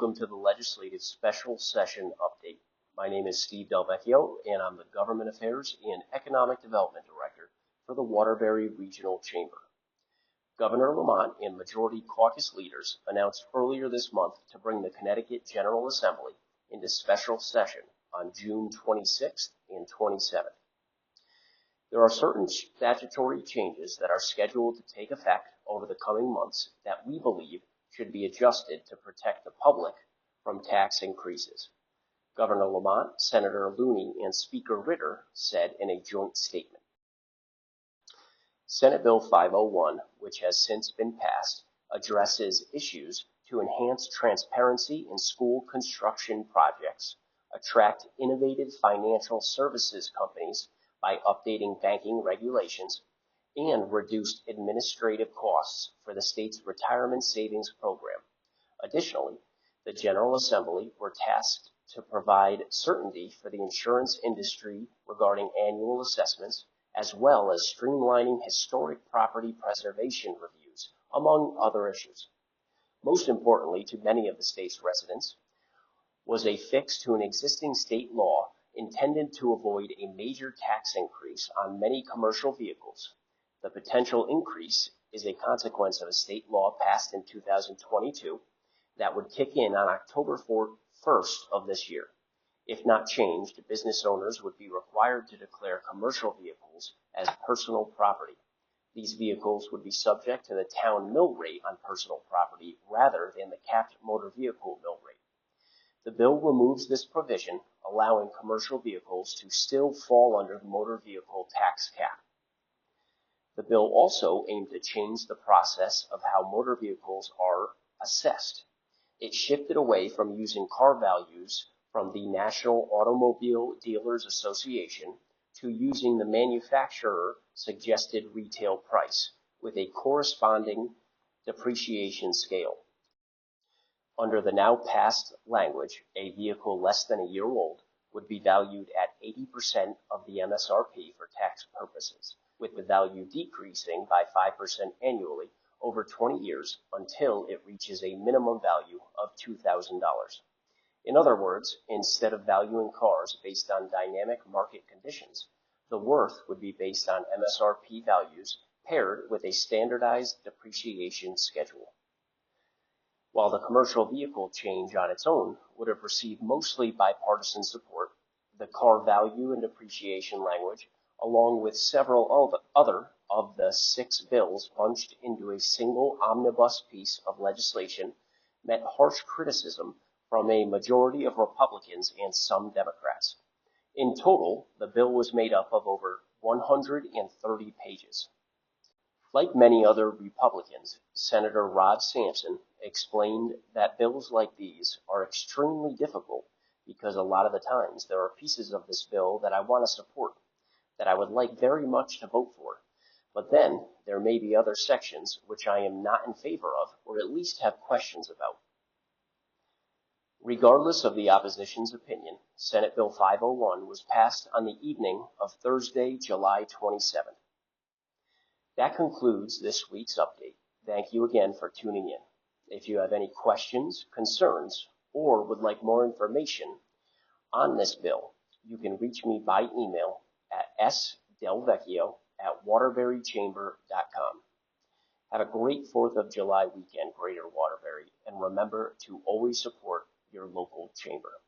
welcome to the Legislative Special Session Update. My name is Steve Delvecchio, and I'm the Government Affairs and Economic Development Director for the Waterbury Regional Chamber. Governor Lamont and Majority Caucus leaders announced earlier this month to bring the Connecticut General Assembly into special session on June 26th and 27th. There are certain statutory changes that are scheduled to take effect over the coming months that we believe should be adjusted to protect the public from tax increases. Governor Lamont, Senator Looney, and Speaker Ritter said in a joint statement. Senate Bill 501, which has since been passed, addresses issues to enhance transparency in school construction projects, attract innovative financial services companies by updating banking regulations, and reduced administrative costs for the state's retirement savings program. Additionally, the General Assembly were tasked to provide certainty for the insurance industry regarding annual assessments, as well as streamlining historic property preservation reviews, among other issues. Most importantly to many of the state's residents was a fix to an existing state law intended to avoid a major tax increase on many commercial vehicles. The potential increase is a consequence of a state law passed in 2022 that would kick in on October 1st of this year. If not changed, business owners would be required to declare commercial vehicles as personal property. These vehicles would be subject to the town mill rate on personal property rather than the capped motor vehicle mill rate. The bill removes this provision, allowing commercial vehicles to still fall under the motor vehicle tax cap. The bill also aimed to change the process of how motor vehicles are assessed. It shifted away from using car values from the National Automobile Dealers Association to using the manufacturer suggested retail price with a corresponding depreciation scale. Under the now passed language, a vehicle less than a year old would be valued at 80% of the MSRP for tax purposes, with the value decreasing by 5% annually over 20 years until it reaches a minimum value of $2,000. In other words, instead of valuing cars based on dynamic market conditions, the worth would be based on MSRP values paired with a standardized depreciation schedule. While the commercial vehicle change on its own would have received mostly bipartisan support, the car value and depreciation language, along with several other of the 6 bills bunched into a single omnibus piece of legislation, met harsh criticism from a majority of Republicans and some Democrats. In total, the bill was made up of over 130 pages. Like many other Republicans, Senator Rod Sampson explained that bills like these are extremely difficult because a lot of the times there are pieces of this bill that I want to support, that I would like very much to vote for, but then there may be other sections which I am not in favor of or at least have questions about. Regardless of the opposition's opinion, Senate Bill 501 was passed on the evening of Thursday, July 27th. That concludes this week's update. Thank you again for tuning in. If you have any questions, concerns, or would like more information on this bill, you can reach me by email at sdelvecchio@waterburychamber.com. Have a great 4th of July weekend, Greater Waterbury, and remember to always support your local chamber.